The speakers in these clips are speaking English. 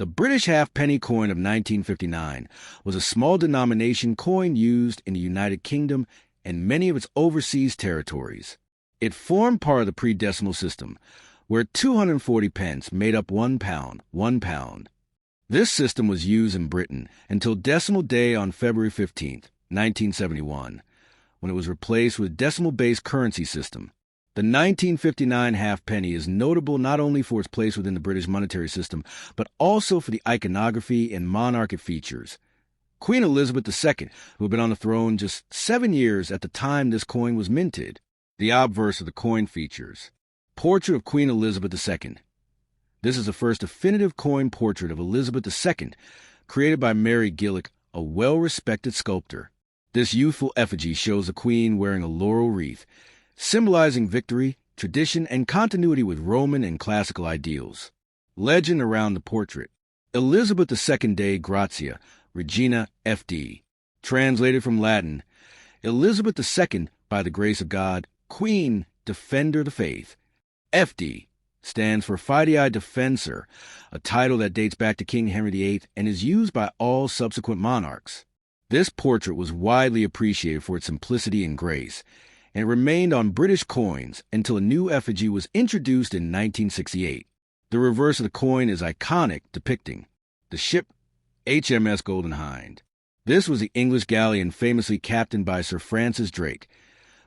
The British halfpenny coin of 1959 was a small denomination coin used in the United Kingdom and many of its overseas territories. It formed part of the pre-decimal system, where 240 pence made up 1 pound, 1 pound. This system was used in Britain until Decimal Day on February 15, 1971, when it was replaced with decimal-based currency system. The 1959 halfpenny is notable not only for its place within the British monetary system, but also for the iconography and monarchic features. Queen Elizabeth II, who had been on the throne just 7 years at the time this coin was minted. The obverse of the coin features. Portrait of Queen Elizabeth II. This is the first definitive coin portrait of Elizabeth II, created by Mary Gillick, a well-respected sculptor. This youthful effigy shows the Queen wearing a laurel wreath, symbolizing victory, tradition, and continuity with Roman and classical ideals. Legend around the portrait. Elizabeth II Dei Grazia, Regina F.D. Translated from Latin, Elizabeth II, by the grace of God, Queen, Defender of the Faith. F.D. stands for Fidei Defensor, a title that dates back to King Henry VIII and is used by all subsequent monarchs. This portrait was widely appreciated for its simplicity and grace, and it remained on British coins until a new effigy was introduced in 1968. The reverse of the coin is iconic, depicting the ship HMS Golden Hind. This was the English galleon famously captained by Sir Francis Drake,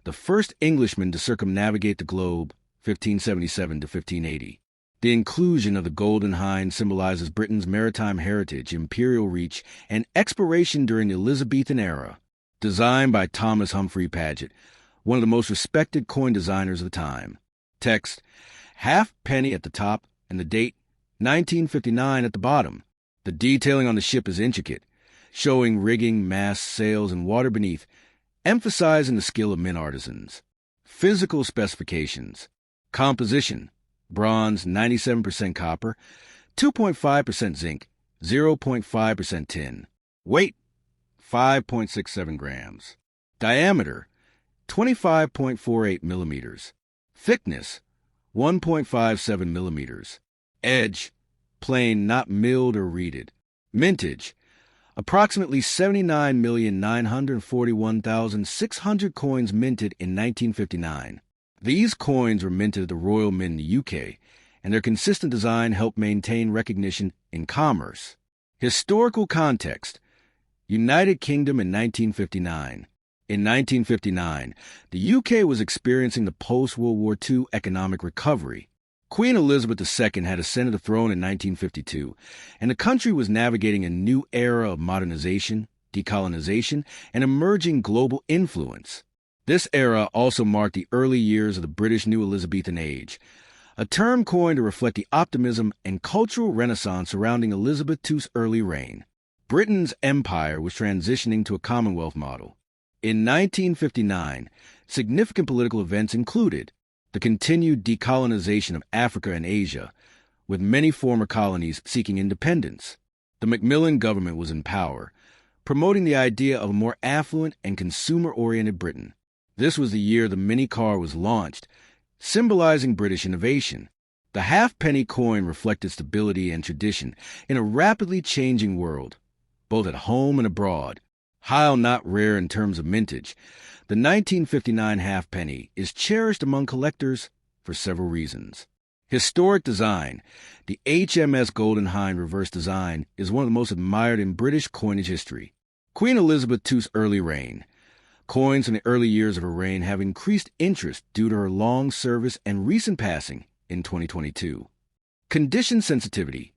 the first Englishman to circumnavigate the globe, 1577 to 1580. The inclusion of the Golden Hind symbolizes Britain's maritime heritage, imperial reach, and exploration during the Elizabethan era. Designed by Thomas Humphrey Paget, one of the most respected coin designers of the time. Text, halfpenny at the top and the date, 1959 at the bottom. The detailing on the ship is intricate, showing rigging, masts, sails, and water beneath, emphasizing the skill of men artisans. Physical specifications. Composition: bronze 97% copper, 2.5% zinc, 0.5% tin. Weight: 5.67 grams. Diameter: 25.48 millimeters. Thickness: 1.57 millimeters. Edge: plain, not milled or reeded. Mintage: approximately 79,941,600 coins minted in 1959. These coins were minted at the Royal Mint in the UK, and their consistent design helped maintain recognition in commerce. Historical context. United Kingdom in 1959. In 1959, the UK was experiencing the post-World War II economic recovery. Queen Elizabeth II had ascended the throne in 1952, and the country was navigating a new era of modernization, decolonization, and emerging global influence. This era also marked the early years of the British New Elizabethan Age, a term coined to reflect the optimism and cultural renaissance surrounding Elizabeth II's early reign. Britain's empire was transitioning to a Commonwealth model. In 1959, significant political events included the continued decolonization of Africa and Asia, with many former colonies seeking independence. The Macmillan government was in power, promoting the idea of a more affluent and consumer-oriented Britain. This was the year the mini car was launched, symbolizing British innovation. The halfpenny coin reflected stability and tradition in a rapidly changing world, both at home and abroad. While not rare in terms of mintage, the 1959 halfpenny is cherished among collectors for several reasons. Historic design. The HMS Golden Hind reverse design is one of the most admired in British coinage history. Queen Elizabeth II's early reign. Coins from the early years of her reign have increased interest due to her long service and recent passing in 2022. Condition sensitivity.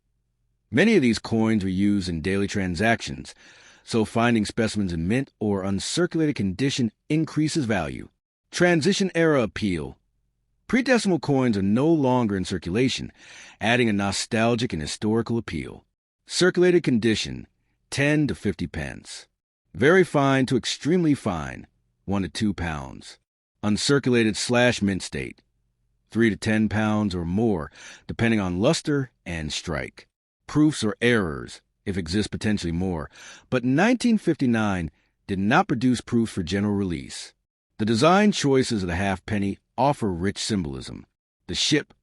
Many of these coins are used in daily transactions, so finding specimens in mint or uncirculated condition increases value. Transition era appeal. Pre-decimal coins are no longer in circulation, adding a nostalgic and historical appeal. Circulated condition, 10 to 50 pence. Very fine to extremely fine, 1 to 2 pounds. Uncirculated / mint state, 3 to 10 pounds or more, depending on luster and strike. Proofs or errors, if exist potentially more, but 1959 did not produce proofs for general release. The design choices of the halfpenny offer rich symbolism. The ship,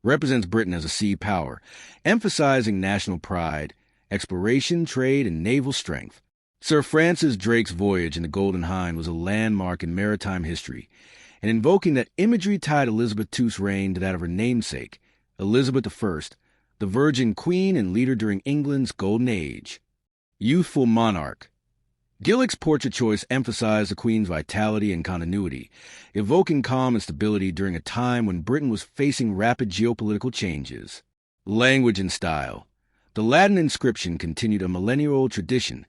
represents Britain as a sea power, emphasizing national pride, exploration, trade, and naval strength. Sir Francis Drake's voyage in the Golden Hind was a landmark in maritime history, and invoking that imagery tied Elizabeth II's reign to that of her namesake, Elizabeth I, the Virgin Queen and leader during England's Golden Age. Youthful monarch. Gillick's portrait choice emphasized the Queen's vitality and continuity, evoking calm and stability during a time when Britain was facing rapid geopolitical changes. Language and style. The Latin inscription continued a millennial-old tradition,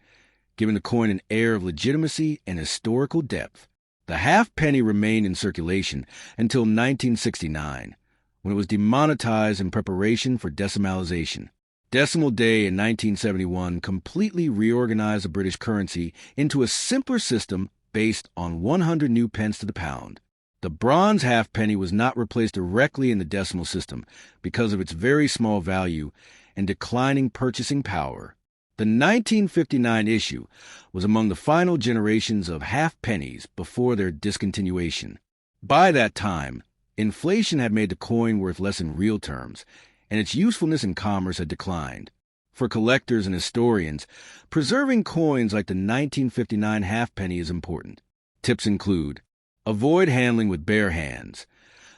giving the coin an air of legitimacy and historical depth. The halfpenny remained in circulation until 1969, when it was demonetized in preparation for decimalization. Decimal Day in 1971 completely reorganized the British currency into a simpler system based on 100 new pence to the pound. The bronze halfpenny was not replaced directly in the decimal system because of its very small value and declining purchasing power. The 1959 issue was among the final generations of halfpennies before their discontinuation. By that time, inflation had made the coin worth less in real terms, and its usefulness in commerce had declined. For collectors and historians, preserving coins like the 1959 halfpenny is important. Tips include: avoid handling with bare hands.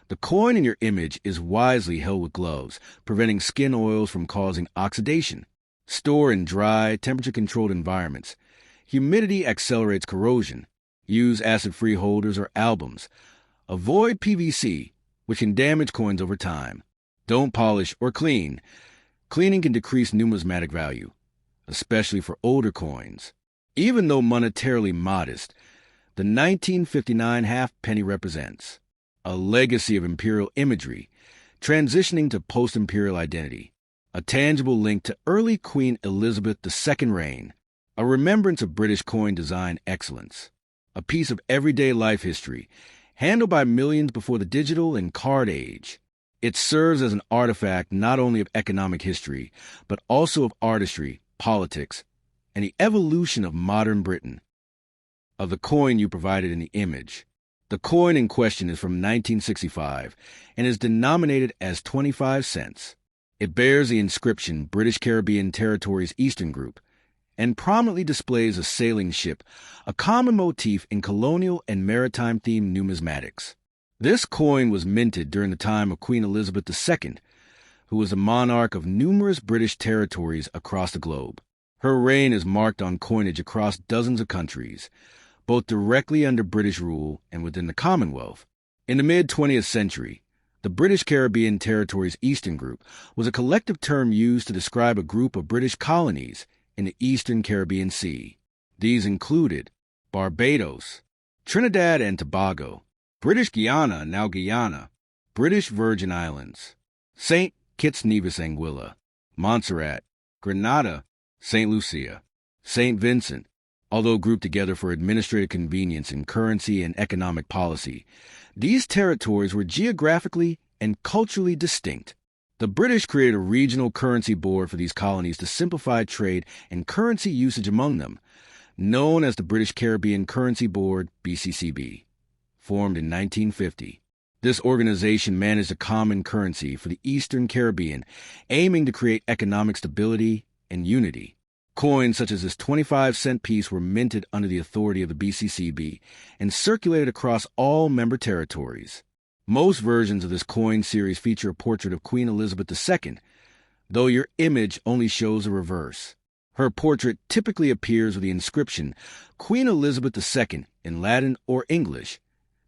The coin in your image is wisely held with gloves, preventing skin oils from causing oxidation. Store in dry, temperature-controlled environments. Humidity accelerates corrosion. Use acid-free holders or albums. Avoid PVC, which can damage coins over time. Don't polish or clean. Cleaning can decrease numismatic value, especially for older coins. Even though monetarily modest, the 1959 halfpenny represents a legacy of imperial imagery, transitioning to post-imperial identity, a tangible link to early Queen Elizabeth II's reign, a remembrance of British coin design excellence, a piece of everyday life history, handled by millions before the digital and card age. It serves as an artifact not only of economic history, but also of artistry, politics, and the evolution of modern Britain. Of the coin you provided in the image. The coin in question is from 1965 and is denominated as 25 cents. It bears the inscription British Caribbean Territories Eastern Group and prominently displays a sailing ship, a common motif in colonial and maritime-themed numismatics. This coin was minted during the time of Queen Elizabeth II, who was the monarch of numerous British territories across the globe. Her reign is marked on coinage across dozens of countries, both directly under British rule and within the Commonwealth. In the mid-20th century, the British Caribbean Territories Eastern Group was a collective term used to describe a group of British colonies in the Eastern Caribbean Sea. These included Barbados, Trinidad and Tobago, British Guiana, now Guyana, British Virgin Islands, St. Kitts Nevis Anguilla, Montserrat, Grenada, St. Lucia, St. Vincent, although grouped together for administrative convenience in currency and economic policy. These territories were geographically and culturally distinct. The British created a regional currency board for these colonies to simplify trade and currency usage among them, known as the British Caribbean Currency Board, BCCB. Formed in 1950. This organization managed a common currency for the Eastern Caribbean, aiming to create economic stability and unity. Coins such as this 25-cent piece were minted under the authority of the BCCB and circulated across all member territories. Most versions of this coin series feature a portrait of Queen Elizabeth II, though your image only shows the reverse. Her portrait typically appears with the inscription Queen Elizabeth II in Latin or English,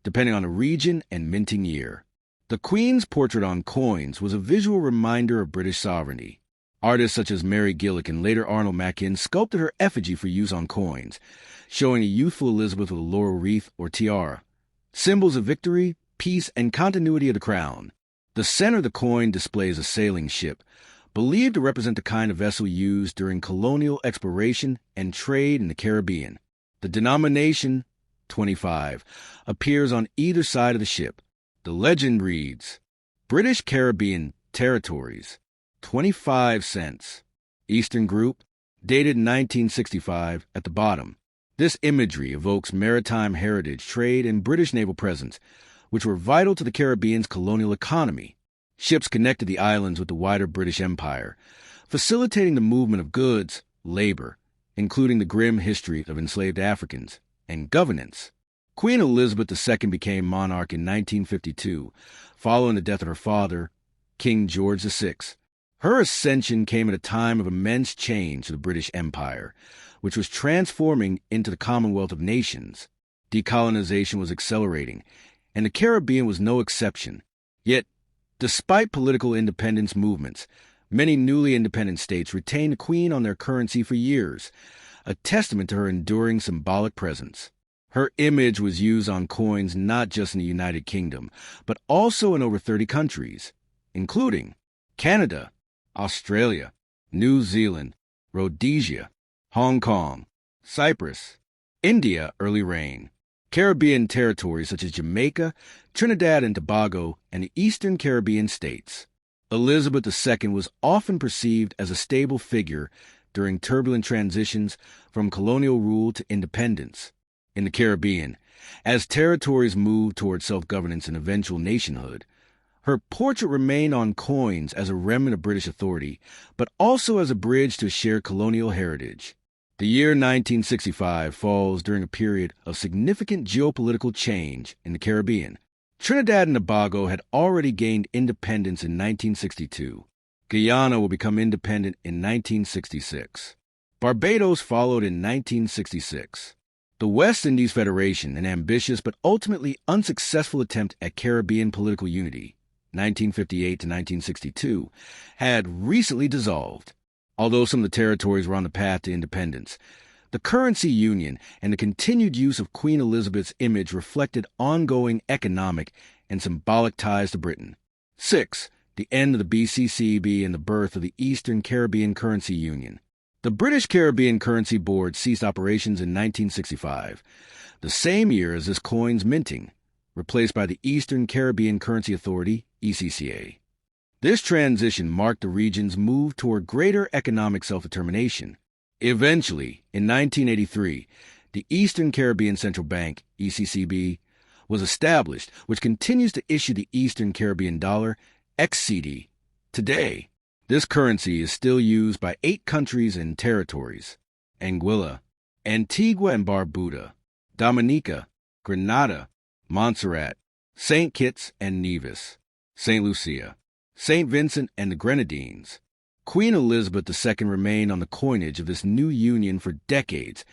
depending on the region and minting year. The Queen's portrait on coins was a visual reminder of British sovereignty. Artists such as Mary Gillick and later Arnold Machin sculpted her effigy for use on coins, showing a youthful Elizabeth with a laurel wreath or tiara, symbols of victory, peace, and continuity of the crown. The center of the coin displays a sailing ship, believed to represent the kind of vessel used during colonial exploration and trade in the Caribbean. The denomination 25 appears on either side of the ship. The legend reads, British Caribbean Territories, 25 cents. Eastern Group, dated 1965 at the bottom. This imagery evokes maritime heritage, trade, and British naval presence, which were vital to the Caribbean's colonial economy. Ships connected the islands with the wider British Empire, facilitating the movement of goods, labor, including the grim history of enslaved Africans, and governance. Queen Elizabeth II became monarch in 1952, following the death of her father, King George VI. Her ascension came at a time of immense change to the British Empire, which was transforming into the Commonwealth of Nations. Decolonization was accelerating, and the Caribbean was no exception. Yet, despite political independence movements, many newly independent states retained the Queen on their currency for years, a testament to her enduring symbolic presence. Her image was used on coins not just in the United Kingdom, but also in over 30 countries, including Canada, Australia, New Zealand, Rhodesia, Hong Kong, Cyprus, India early reign, Caribbean territories such as Jamaica, Trinidad and Tobago, and the Eastern Caribbean states. Elizabeth II was often perceived as a stable figure during turbulent transitions from colonial rule to independence. In the Caribbean, as territories moved toward self-governance and eventual nationhood, her portrait remained on coins as a remnant of British authority, but also as a bridge to shared colonial heritage. The year 1965 falls during a period of significant geopolitical change in the Caribbean. Trinidad and Tobago had already gained independence in 1962. Guyana will become independent in 1966. Barbados followed in 1966. The West Indies Federation, an ambitious but ultimately unsuccessful attempt at Caribbean political unity, 1958 to 1962, had recently dissolved. Although some of the territories were on the path to independence, the currency union and the continued use of Queen Elizabeth's image reflected ongoing economic and symbolic ties to Britain. 6. The end of the BCCB and the birth of the Eastern Caribbean Currency Union. The British Caribbean Currency Board ceased operations in 1965, the same year as this coin's minting, replaced by the Eastern Caribbean Currency Authority, ECCA. This transition marked the region's move toward greater economic self-determination. Eventually, in 1983, the Eastern Caribbean Central Bank, ECCB, was established, which continues to issue the Eastern Caribbean Dollar, XCD. Today, this currency is still used by 8 countries and territories: Anguilla, Antigua and Barbuda, Dominica, Grenada, Montserrat, St. Kitts and Nevis, St. Lucia, St. Vincent and the Grenadines. Queen Elizabeth II remained on the coinage of this new union for decades,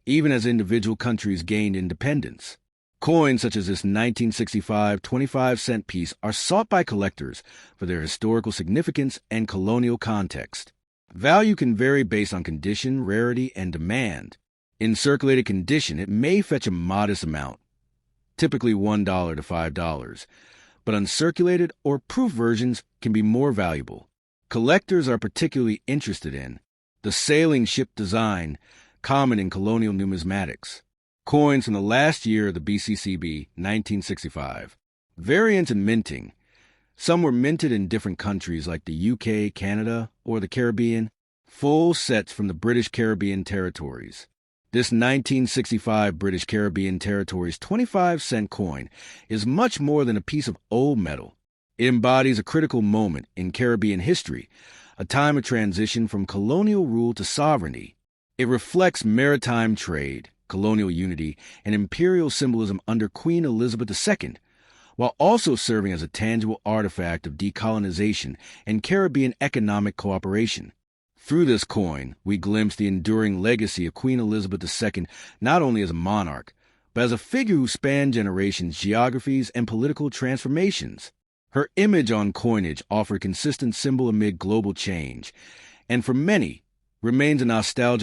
even as individual countries gained independence. Coins such as this 1965 25-cent piece are sought by collectors for their historical significance and colonial context. Value can vary based on condition, rarity, and demand. In circulated condition, it may fetch a modest amount, typically $1 to $5, but uncirculated or proof versions can be more valuable. Collectors are particularly interested in the sailing ship design, common in colonial numismatics. Coins from the last year of the BCCB, 1965. Variants in minting. Some were minted in different countries like the UK, Canada, or the Caribbean. Full sets from the British Caribbean territories. This 1965 British Caribbean Territories 25-cent coin is much more than a piece of old metal. It embodies a critical moment in Caribbean history, a time of transition from colonial rule to sovereignty. It reflects maritime trade, colonial unity, and imperial symbolism under Queen Elizabeth II, while also serving as a tangible artifact of decolonization and Caribbean economic cooperation. Through this coin, we glimpse the enduring legacy of Queen Elizabeth II not only as a monarch, but as a figure who spanned generations, geographies, and political transformations. Her image on coinage offered a consistent symbol amid global change, and for many, remains a nostalgic